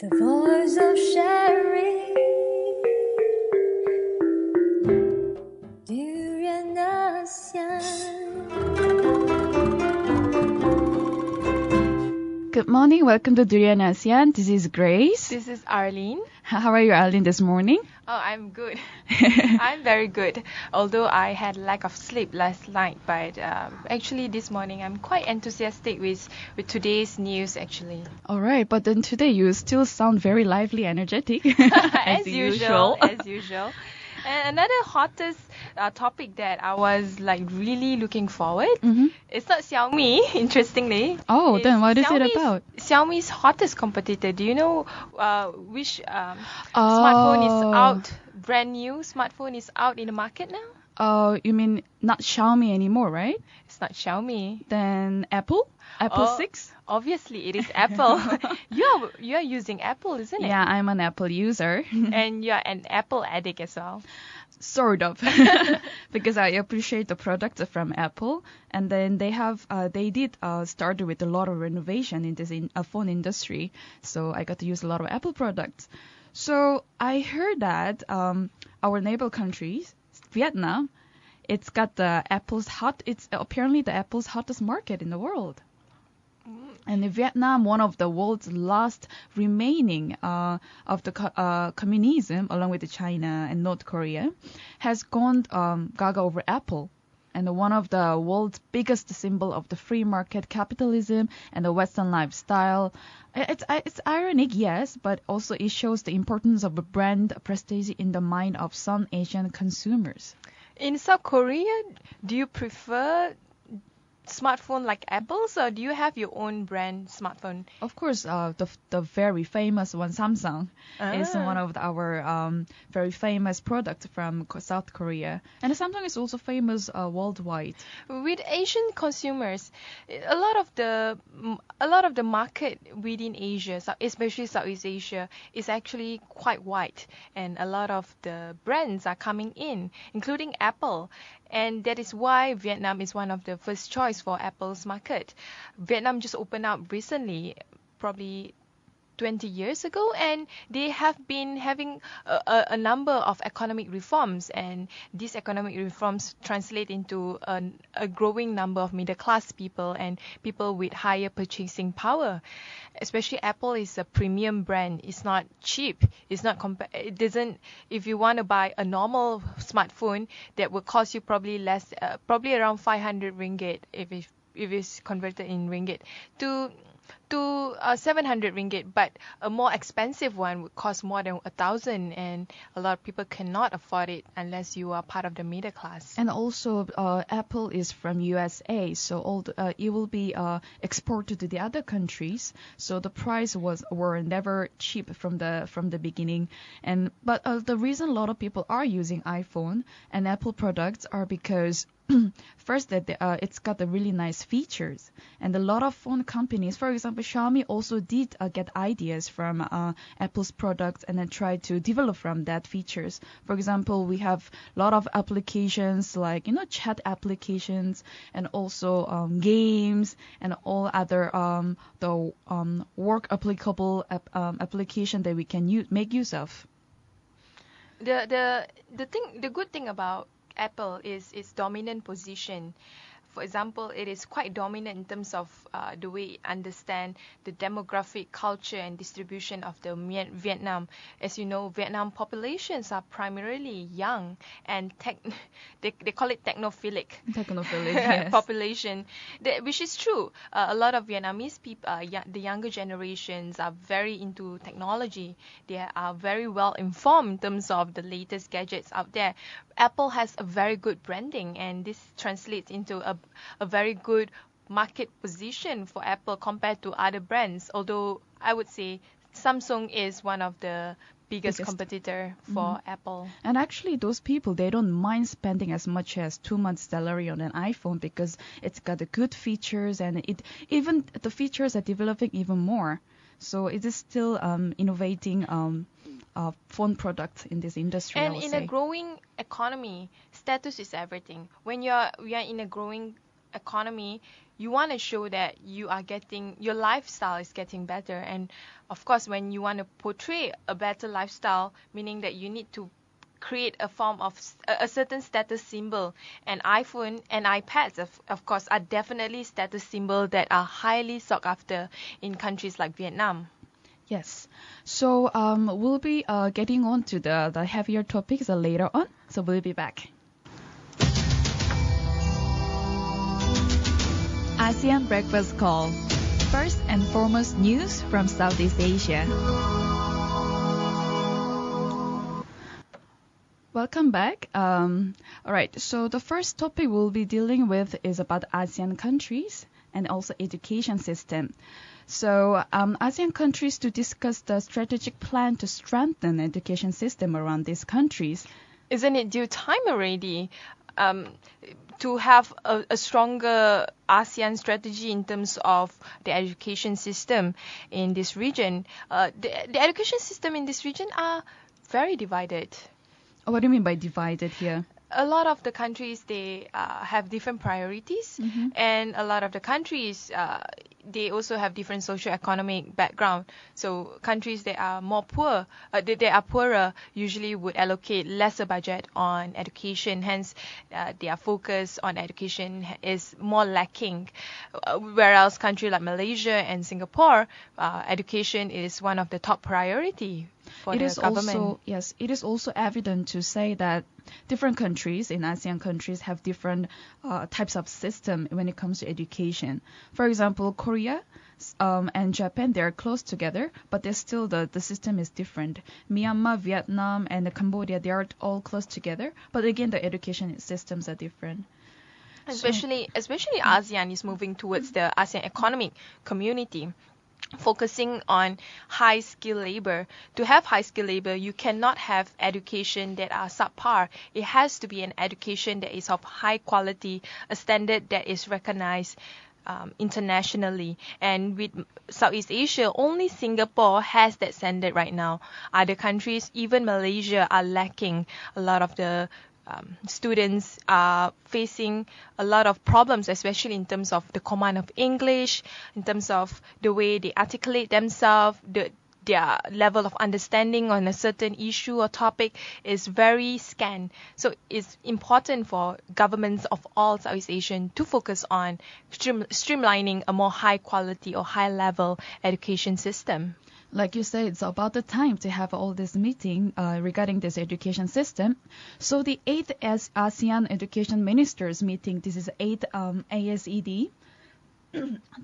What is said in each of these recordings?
The voice of sharing, durian ASEAN. Good morning, welcome to Durian ASEAN. This is Grace. This is Arlene. How are you, Arlene, this morning? Oh, I'm good. I'm very good. Although I had lack of sleep last night, but actually this morning I'm quite enthusiastic with today's news actually. All right, but then today you still sound very lively, energetic, as usual. As usual. And another hottest topic that I was like really looking forward. It's not Xiaomi, interestingly. Oh, then what is it Xiaomi's- about? Xiaomi's hottest competitor. Do you know which smartphone is out? Brand new smartphone is out in the market now. Oh, you mean not Xiaomi anymore, right? It's not Xiaomi. Then Apple? Apple Oh, 6? Obviously, it is Apple. You're using Apple, isn't it? Yeah, I'm an Apple user. And you're an Apple addict as well. Sort of. Because I appreciate the products from Apple. And then they did start with a lot of renovation in this phone industry. So I got to use a lot of Apple products. So I heard that our neighbor countries, Vietnam, it's apparently the Apple's hottest market in the world. And in Vietnam, one of the world's last remaining of the communism, along with China and North Korea, has gone gaga over Apple. And one of the world's biggest symbol of the free market capitalism and the Western lifestyle. It's ironic, yes, but also it shows the importance of a brand prestige in the mind of some Asian consumers. In South Korea, do you prefer smartphone like Apple's, or do you have your own brand smartphone? Of course, the very famous one, Samsung, is one of our very famous products from South Korea. And Samsung is also famous worldwide. With Asian consumers, a lot of the market within Asia, especially Southeast Asia, is actually quite wide, and a lot of the brands are coming in, including Apple. And that is why Vietnam is one of the first choice for Apple's market. Vietnam just opened up recently, probably 20 years ago, and they have been having a number of economic reforms, and these economic reforms translate into a growing number of middle class people and people with higher purchasing power. Especially Apple is a premium brand. It's not cheap. It's not it doesn't. If you want to buy a normal smartphone, that will cost you probably less, probably around 500 ringgit if it's converted in ringgit to 700 ringgit, but a more expensive one would cost more than 1,000, and a lot of people cannot afford it unless you are part of the middle class. And also, Apple is from USA, so it will be exported to the other countries. So the price were never cheap from the beginning. But the reason a lot of people are using iPhone and Apple products are because first, that it's got the really nice features, and a lot of phone companies, for example, Xiaomi also did get ideas from Apple's products and then try to develop from that features. For example, we have a lot of applications like chat applications and also games and all other work applicable application that we can make use of. The good thing about Apple is its dominant position. For example, it is quite dominant in terms of the way it understands the demographic, culture, and distribution of the Vietnam. As you know, Vietnam populations are primarily young and they call it technophilic. Technophilic, yes. Population, which is true. A lot of Vietnamese people, the younger generations, are very into technology. They are very well informed in terms of the latest gadgets out there. Apple has a very good branding, and this translates into a very good market position for Apple compared to other brands. Although I would say Samsung is one of the biggest competitor for Apple. And actually, those people, they don't mind spending as much as 2 months' salary on an iPhone because it's got the good features, and even the features are developing even more. So it is still innovating phone products in this industry. And in a growing economy, status is everything. When we are in a growing economy, you want to show that your lifestyle is getting better. And of course, when you want to portray a better lifestyle, meaning that you need to create a form of a certain status symbol, and iPhone and iPads of course are definitely status symbol that are highly sought after in countries like Vietnam. Yes. So we'll be getting on to the heavier topics later on. So we'll be back. ASEAN Breakfast Call. First and foremost news from Southeast Asia. Welcome back. All right, so the first topic we'll be dealing with is about ASEAN countries and also education system. So ASEAN countries to discuss the strategic plan to strengthen education system around these countries. Isn't it due time already to have a stronger ASEAN strategy in terms of the education system in this region? The education system in this region are very divided. What do you mean by divided here? A lot of the countries, they have different priorities, and a lot of the countries, they also have different socio-economic background. So countries that are more poor, they are poorer, usually would allocate lesser budget on education. Hence, their focus on education is more lacking. Whereas countries like Malaysia and Singapore, education is one of the top priority for the government. It is also evident to say that different countries in ASEAN countries have different types of system when it comes to education. For example, Korea and Japan, they are close together, but they're still the system is different. Myanmar, Vietnam, and Cambodia, they are all close together, but again, the education systems are different. Especially ASEAN is moving towards the ASEAN economic community, focusing on high skill labor. To have high skill labor, you cannot have education that are subpar. It has to be an education that is of high quality, a standard that is recognized internationally. And with Southeast Asia, only Singapore has that standard right now. Other countries, even Malaysia, are lacking. A lot of the students are facing a lot of problems, especially in terms of the command of English, in terms of the way they articulate themselves, their level of understanding on a certain issue or topic is very scant. So it's important for governments of all Southeast Asian to focus on streamlining a more high quality or high level education system. Like you said, it's about the time to have all this meeting regarding this education system. So the 8th ASEAN Education Ministers meeting, this is 8th ASED,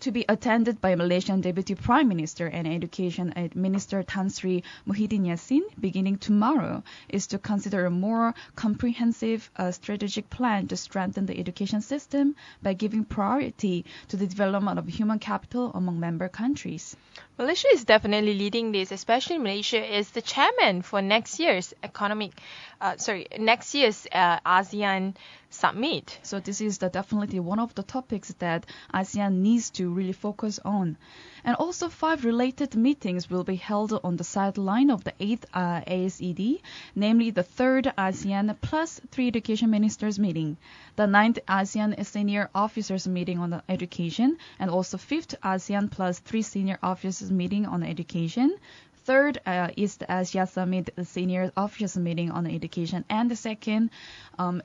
to be attended by Malaysian Deputy Prime Minister and Education Minister Tan Sri Muhyiddin Yassin, beginning tomorrow, is to consider a more comprehensive strategic plan to strengthen the education system by giving priority to the development of human capital among member countries. Malaysia is definitely leading this, especially Malaysia is the chairman for next year's ASEAN summit. So this is definitely one of the topics that ASEAN needs to really focus on. And also 5 related meetings will be held on the sideline of the 8th ASED, namely the 3rd ASEAN plus 3 education ministers meeting, the 9th ASEAN senior officers meeting on the education, and also 5th ASEAN plus 3 senior officers meeting on education, 3rd East Asia Summit Senior Officers Meeting on Education, and the 2nd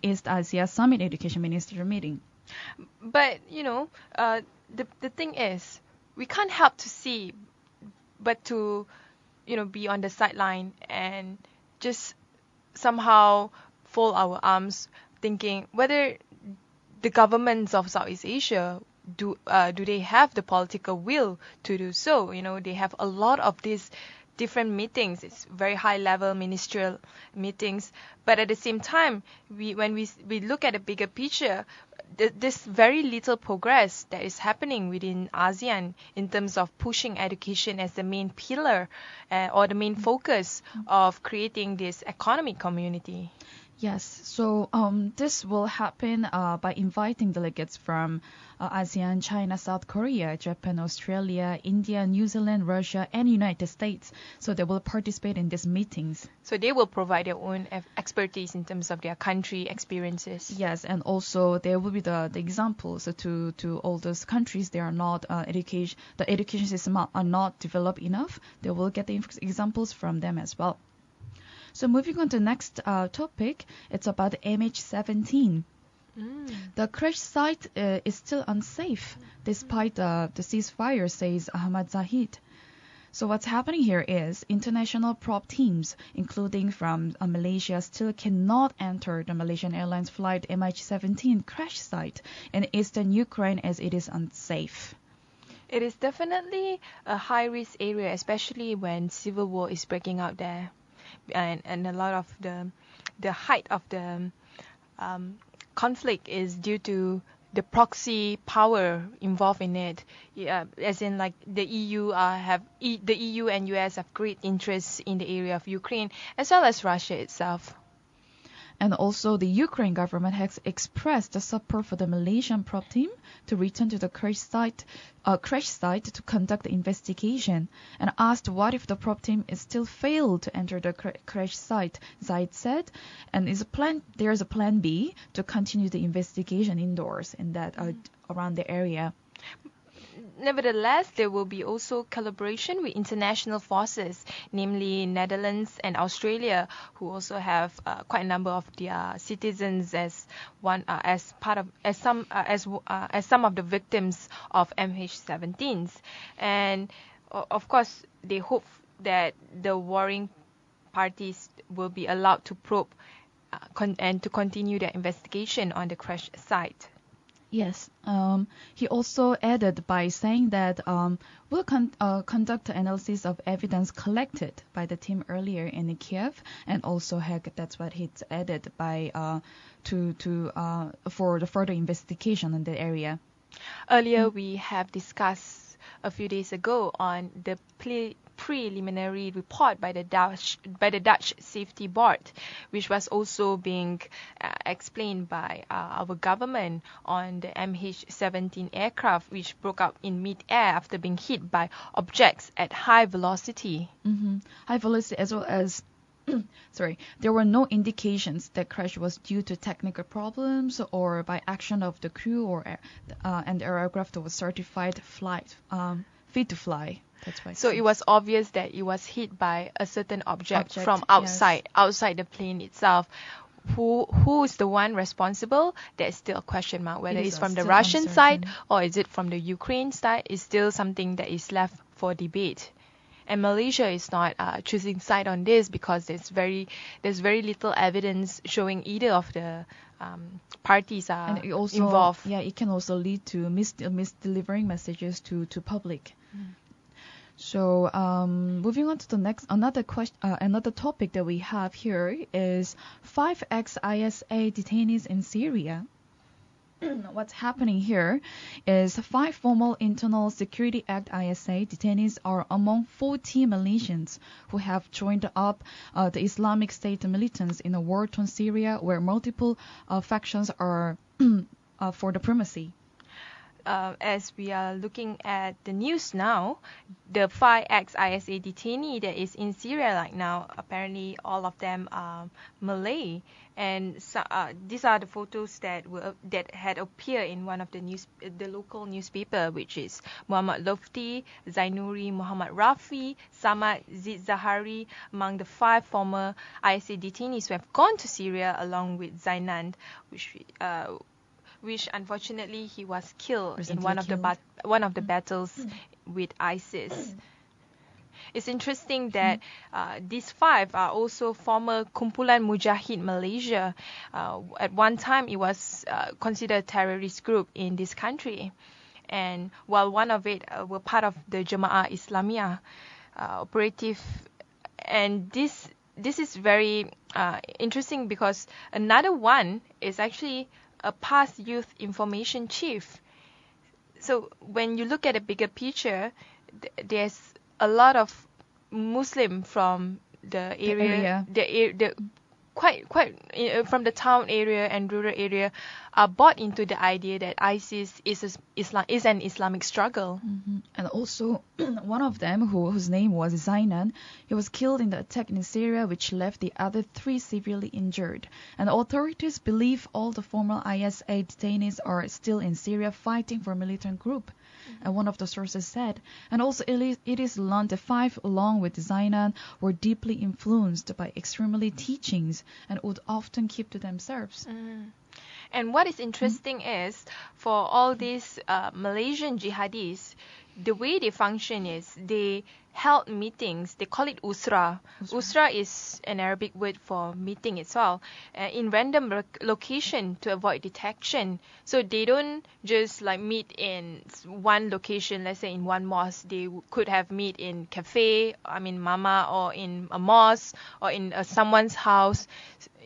East Asia Summit Education Minister Meeting. But, the thing is, we can't help to see, but to, be on the sideline and just somehow fold our arms, thinking whether the governments of Southeast Asia do they have the political will to do so. They have a lot of these different meetings. It's very high level ministerial meetings, but at the same time, when we look at a bigger picture, this very little progress that is happening within ASEAN in terms of pushing education as the main pillar or the main focus of creating this economic community. Yes, so this will happen by inviting delegates from ASEAN, China, South Korea, Japan, Australia, India, New Zealand, Russia, and United States. So they will participate in these meetings. So they will provide their own expertise in terms of their country experiences. Yes, and also there will be the examples to all those countries. They are not the education system are not developed enough. They will get the examples from them as well. So moving on to the next topic, it's about MH17. The crash site is still unsafe despite the ceasefire, says Ahmad Zahid. So what's happening here is international prop teams, including from Malaysia, still cannot enter the Malaysian Airlines flight MH17 crash site in eastern Ukraine as it is unsafe. It is definitely a high-risk area, especially when civil war is breaking out there. And a lot of the height of the conflict is due to the proxy power involved in it. As in, like the EU the EU and US have great interests in the area of Ukraine, as well as Russia itself. And also, the Ukraine government has expressed the support for the Malaysian prop team to return to the crash site to conduct the investigation, and asked what if the prop team is still failed to enter the crash site. Zaid said, and there's a plan B to continue the investigation indoors in that around the area. Nevertheless, there will be also collaboration with international forces, namely Netherlands and Australia, who also have quite a number of their citizens as some of the victims of MH17s, and of course they hope that the warring parties will be allowed to probe and to continue their investigation on the crash site. Yes, he also added by saying that we'll conduct analysis of evidence collected by the team earlier in Kiev, and also that's what he's added by for the further investigation in the area. Earlier, we have discussed a few days ago on the preliminary report by the Dutch Safety Board, which was also being explained by our government on the MH17 aircraft, which broke up in mid-air after being hit by objects at high velocity. High velocity, as well as there were no indications that crash was due to technical problems or by action of the crew and the aircraft was certified fit to fly. That's why. So it was obvious that it was hit by a certain object from outside the plane itself. Who is the one responsible? There's still a question mark. Whether it's from the Russian side or is it from the Ukraine side is still something that is left for debate. And Malaysia is not choosing side on this because there's very little evidence showing either of the parties are involved. Yeah, it can also lead to misdelivering messages to public. So moving on to the next, another topic that we have here is 5 ex-ISA detainees in Syria. What's happening here is 5 former Internal Security Act ISA detainees are among 40 Malaysians who have joined up the Islamic State militants in a war-torn Syria where multiple factions are for the primacy. As we are looking at the news now, the 5 ex-ISA detainee that is in Syria right now, apparently all of them are Malay, and these are the photos that had appeared in one of the local newspaper, which is Muhammad Lofti, Zainuri, Muhammad Rafi, Samad Zid Zahari, among the 5 former ISA detainees who have gone to Syria along with Zainand, which unfortunately he was killed in one of the battles with ISIS. It's interesting that these 5 are also former Kumpulan Mujahid Malaysia. At one time, it was considered a terrorist group in this country, and while one of it were part of the Jamaah Islamiyah operative, and this is very interesting because another one is actually a past youth information chief. So when you look at a bigger picture, there's a lot of Muslim from the area. from the town area and rural area are bought into the idea that ISIS is an Islamic struggle. And also, one of them, whose name was Zainan, he was killed in the attack in Syria, which left the other 3 severely injured. And authorities believe all the former ISA detainees are still in Syria fighting for a militant group. And one of the sources said. And also, it is learned the 5, along with Zainan, were deeply influenced by extremely teachings and would often keep to themselves. And what is interesting is, for all these Malaysian jihadis, the way they function is they held meetings. They call it usra. Usra is an Arabic word for meeting itself, in random location to avoid detection. So they don't just like meet in one location, let's say in one mosque. They could have meet in cafe, mama, or in a mosque, or in someone's house,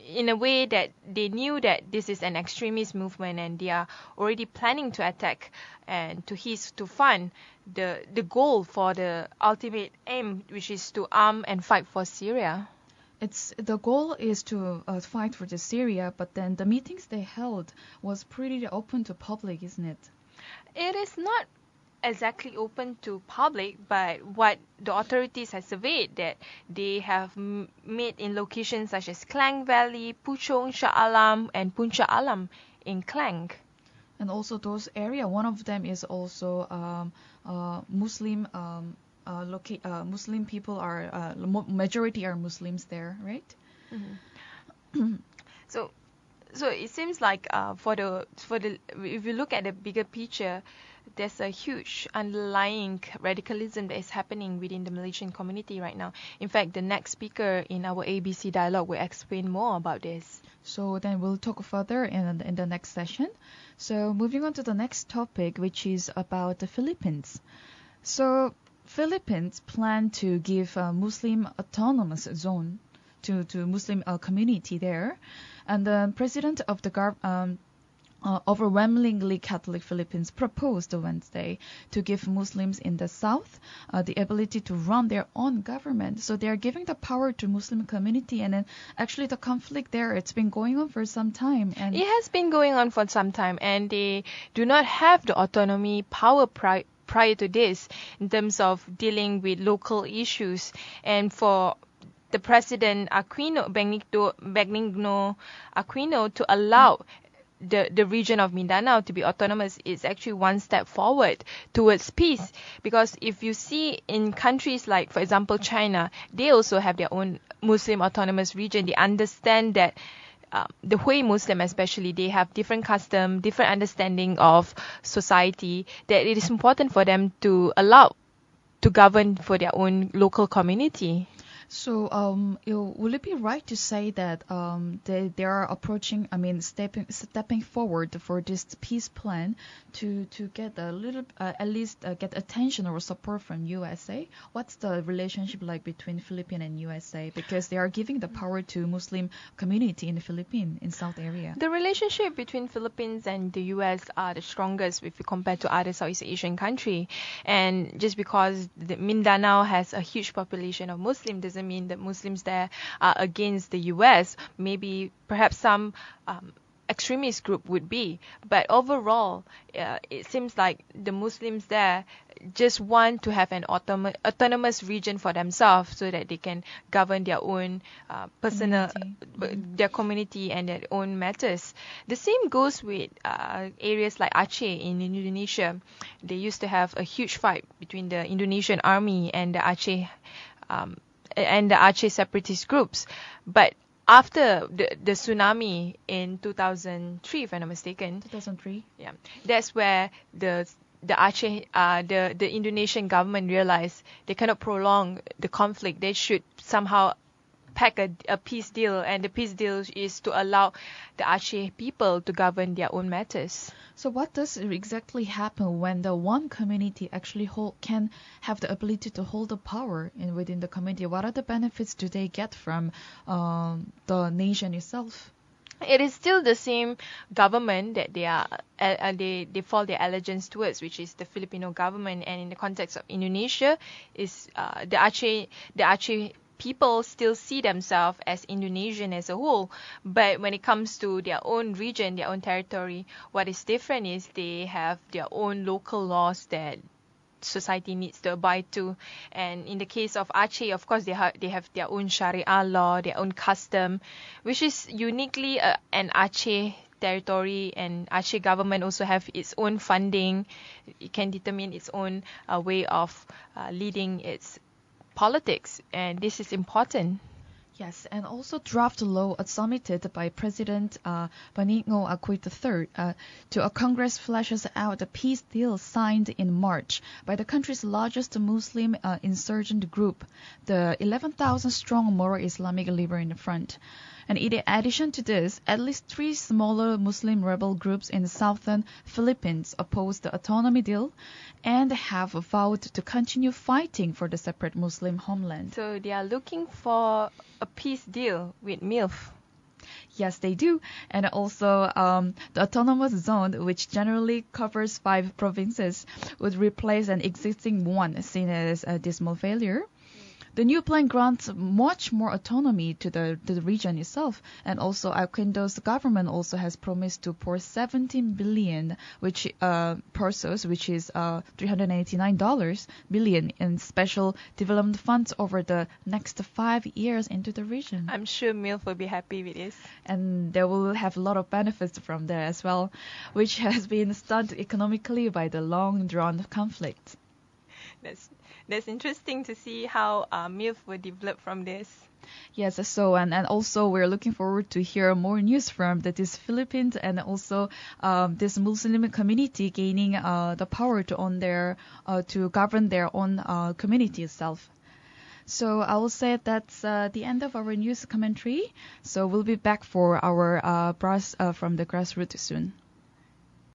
in a way that they knew that this is an extremist movement and they are already planning to attack and to fund the goal for the ultimate aim, which is to arm and fight for Syria. The goal is to fight for the Syria, but then the meetings they held was pretty open to public, isn't it? It is not exactly open to public, but what the authorities have surveyed, that they have met in locations such as Klang Valley, Puchong, Shah Alam, and Puncak Alam in Klang. And also those area, one of them is also Muslim. Muslim people are majority are Muslims there, right? So it seems like for the if you look at the bigger picture, there's a huge underlying radicalism that is happening within the Malaysian community right now. In fact, the next speaker in our ABC dialogue will explain more about this. So then we'll talk further in the next session. So moving on to the next topic, which is about the Philippines. So Philippines plan to give a Muslim autonomous zone to Muslim community there, and the president of the overwhelmingly Catholic Philippines proposed Wednesday to give Muslims in the south the ability to run their own government. So they are giving the power to Muslim community, and then actually the conflict there, it's been going on for some time. And it has been going on for some time, and they do not have the autonomy power prior to this in terms of dealing with local issues. And for the President Benigno Aquino to allow the region of Mindanao to be autonomous is actually one step forward towards peace. Because if you see in countries like, for example, China, they also have their own Muslim autonomous region. They understand that the Hui Muslim especially, they have different custom, different understanding of society, that it is important for them to allow to govern for their own local community. So, will it be right to say that they are approaching, stepping forward for this peace plan to get a little, at least get attention or support from USA? What's the relationship like between Philippines and USA? Because they are giving the power to Muslim community in the Philippines, in South area. The relationship between Philippines and the US are the strongest if you compare to other Southeast Asian country. And just because the Mindanao has a huge population of Muslims doesn't mean that Muslims there are against the US. Maybe perhaps some extremist group would be, but overall it seems like the Muslims there just want to have an autonomous region for themselves so that they can govern their own personal their community and their own matters. The same goes with areas like Aceh in Indonesia. They used to have a huge fight between the Indonesian army and the Aceh separatist groups. But after the tsunami in 2003, if I'm not mistaken, 2003, yeah, that's where the Aceh, the Indonesian government realized they cannot prolong the conflict. They should somehow pack a peace deal, and the peace deal is to allow the Aceh people to govern their own matters. So what does exactly happen when the one community actually can have the ability to hold the power within the community? What are the benefits do they get from the nation itself? It is still the same government that they fall their allegiance towards, which is the Filipino government. And in the context of Indonesia, is the Aceh people still see themselves as Indonesian as a whole, but when it comes to their own region, their own territory, what is different is they have their own local laws that society needs to abide to. And in the case of Aceh, of course, they have their own Sharia law, their own custom, which is uniquely an Aceh territory, and Aceh government also have its own funding. It can determine its own way of leading its politics, and this is important. Yes, and also draft law submitted by President Benigno Aquino III to a Congress fleshes out a peace deal signed in March by the country's largest Muslim insurgent group, the 11,000-strong Moro Islamic Liberation Front. And in addition to this, at least 3 smaller Muslim rebel groups in the southern Philippines opposed the autonomy deal and have vowed to continue fighting for the separate Muslim homeland. So they are looking for a peace deal with MILF. Yes, they do. And also, the autonomous zone, which generally covers 5 provinces, would replace an existing one seen as a dismal failure. The new plan grants much more autonomy to the region itself, and also Aquino's government also has promised to pour 17 billion pesos, which is $389 billion, in special development funds over the next 5 years into the region. I'm sure MILF will be happy with this. And they will have a lot of benefits from there as well, which has been stunted economically by the long-drawn conflict. That's interesting to see how MILF will develop from this. Yes, so and also we're looking forward to hear more news from this Philippines and also this Muslim community gaining the power to own to govern their own community itself. So I will say that's the end of our news commentary. So we'll be back for our brass from the grassroots soon.